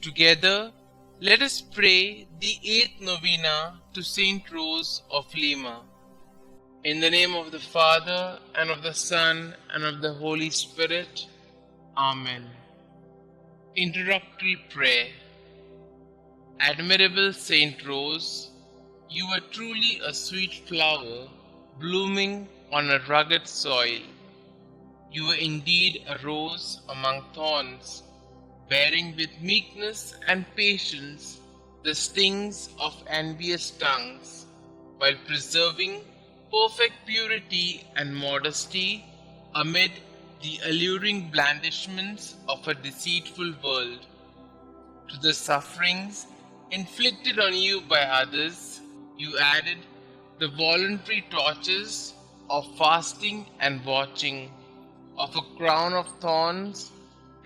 Together, let us pray the 8th Novena to St Rose of Lima. In the name of the Father, and of the Son, and of the Holy Spirit. Amen. Introductory Prayer. Admirable St Rose, you were truly a sweet flower, blooming on a rugged soil. You were indeed a rose among thorns, bearing with meekness and patience the stings of envious tongues, while preserving perfect purity and modesty amid the alluring blandishments of a deceitful world. To the sufferings inflicted on you by others, you added the voluntary tortures of fasting and watching, of a crown of thorns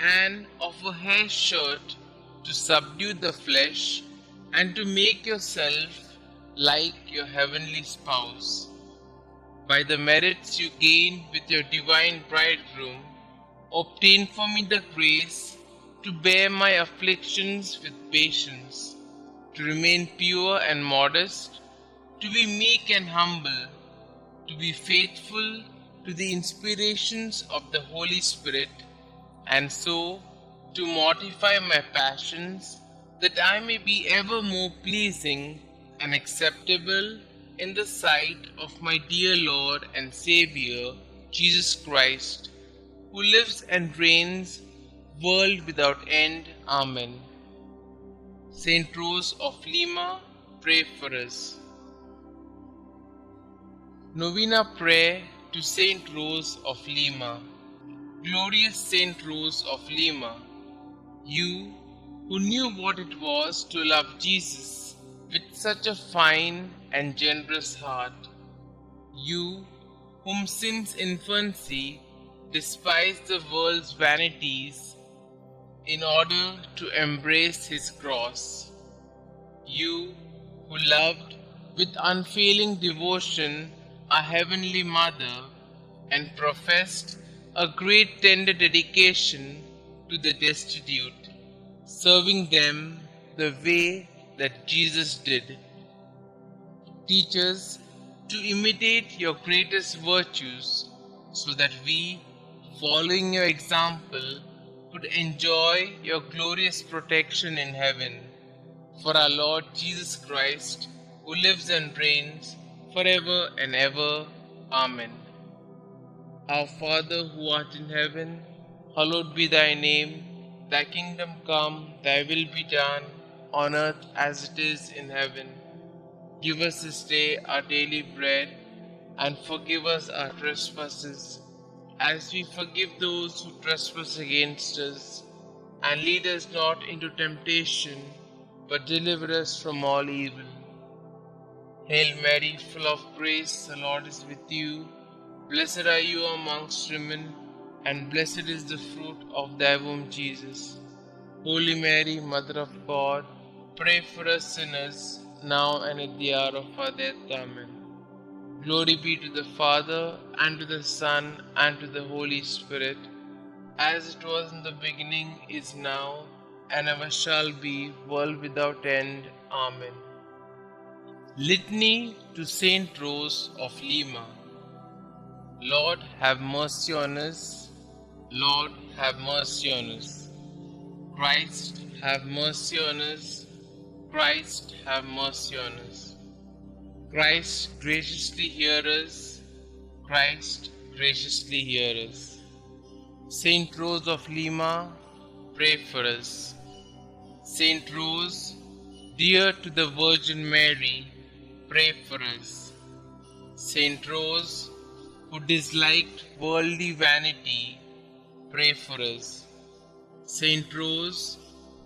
and of a hair shirt to subdue the flesh and to make yourself like your heavenly spouse. By the merits you gained with your divine bridegroom, obtain for me the grace to bear my afflictions with patience, to remain pure and modest, to be meek and humble, to be faithful to the inspirations of the Holy Spirit, and so to mortify my passions, that I may be ever more pleasing and acceptable in the sight of my dear Lord and Xavier, Jesus Christ, who lives and reigns, world without end. Amen. St Rose of Lima, pray for us. Novena Prayer to St Rose of Lima. Glorious St Rose of Lima, you who knew what it was to love Jesus with such a fine and generous heart, you whom since infancy despised the world's vanities in order to embrace his cross, you who loved with unfailing devotion our Heavenly Mother and professed a great tender dedication to the destitute, serving them the way that Jesus did. Teach us to imitate your greatest virtues, so that we, following your example, could enjoy your glorious protection in heaven. For our Lord Jesus Christ, who lives and reigns forever and ever. Amen. Our Father who art in heaven, hallowed be thy name. Thy kingdom come, thy will be done, on earth as it is in heaven. Give us this day our daily bread, and forgive us our trespasses, as we forgive those who trespass against us. And lead us not into temptation, but deliver us from all evil. Hail Mary, full of grace, the Lord is with you. Blessed are you amongst women, and blessed is the fruit of thy womb, Jesus. Holy Mary, Mother of God, pray for us sinners, now and at the hour of our death. Amen. Glory be to the Father, and to the Son, and to the Holy Spirit, as it was in the beginning, is now, and ever shall be, world without end. Amen. Litany to St Rose of Lima. Lord, have mercy on us. Lord, have mercy on us. Christ, have mercy on us. Christ, have mercy on us. Christ, graciously hear us. Christ, graciously hear us. St Rose of Lima, pray for us. St Rose, dear to the Virgin Mary, pray for us. St Rose, who disliked worldly vanity, pray for us. St Rose,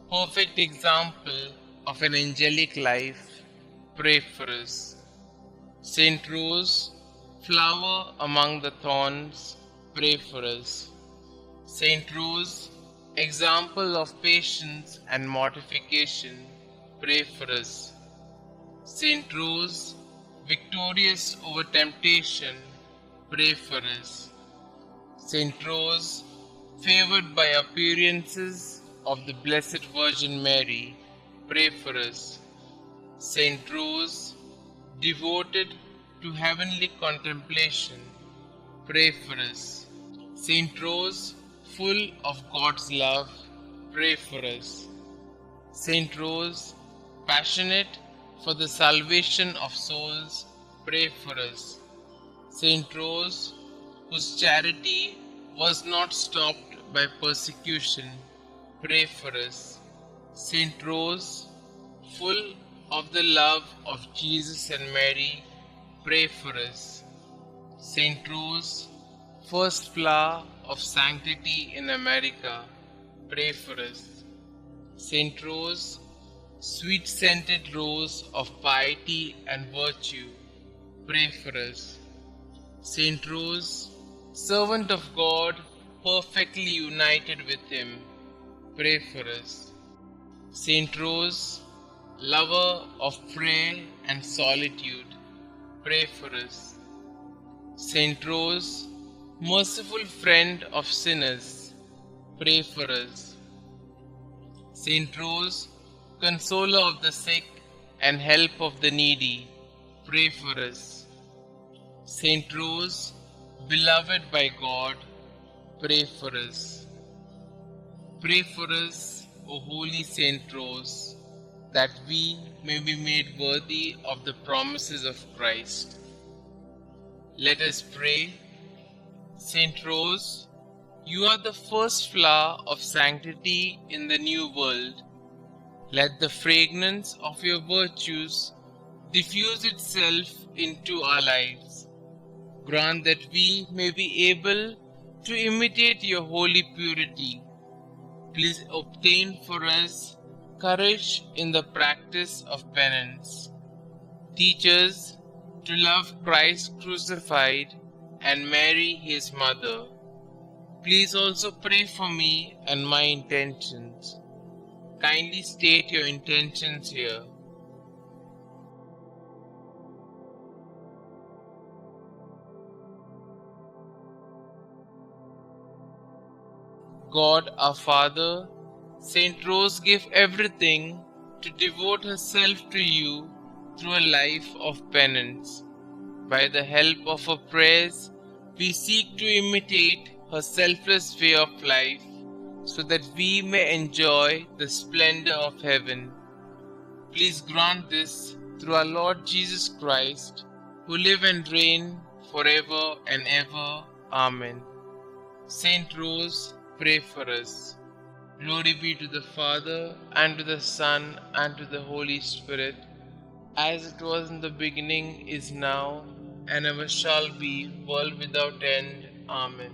perfect example of an angelic life, pray for us. St Rose, flower among the thorns, pray for us. St Rose, example of patience and mortification, pray for us. St Rose, victorious over temptation, pray for us. St Rose, favored by appearances, of the Blessed Virgin Mary, pray for us. St Rose, devoted to heavenly contemplation, pray for us. St Rose, full of God's love, pray for us. St Rose, passionate for the salvation of souls, pray for us. St Rose, whose charity was not stopped by persecution, pray for us. St Rose, full of the love of Jesus and Mary, pray for us. St Rose, first flower of sanctity in America, pray for us. St Rose, sweet-scented rose of piety and virtue, pray for us. St Rose, servant of God, perfectly united with Him, pray for us. St Rose, lover of prayer and solitude, pray for us. St Rose, merciful friend of sinners, pray for us. St Rose, consoler of the sick and help of the needy, pray for us. St Rose, beloved by God, pray for us. Pray for us, O Holy St Rose, that we may be made worthy of the promises of Christ. Let us pray. St Rose, you are the first flower of sanctity in the new world. Let the fragrance of your virtues diffuse itself into our lives. Grant that we may be able to imitate your holy purity. Please obtain for us courage in the practice of penance. Teach us to love Christ crucified and Mary his mother. Please also pray for me and my intentions. Kindly state your intentions here. God our Father, St Rose gave everything to devote herself to you through a life of penance. By the help of her prayers, we seek to imitate her selfless way of life so that we may enjoy the splendor of heaven. Please grant this through our Lord Jesus Christ, who live and reign forever and ever. Amen. Saint Rose, pray for us. Glory be to the Father, and to the Son, and to the Holy Spirit, as it was in the beginning, is now, and ever shall be, world without end. Amen.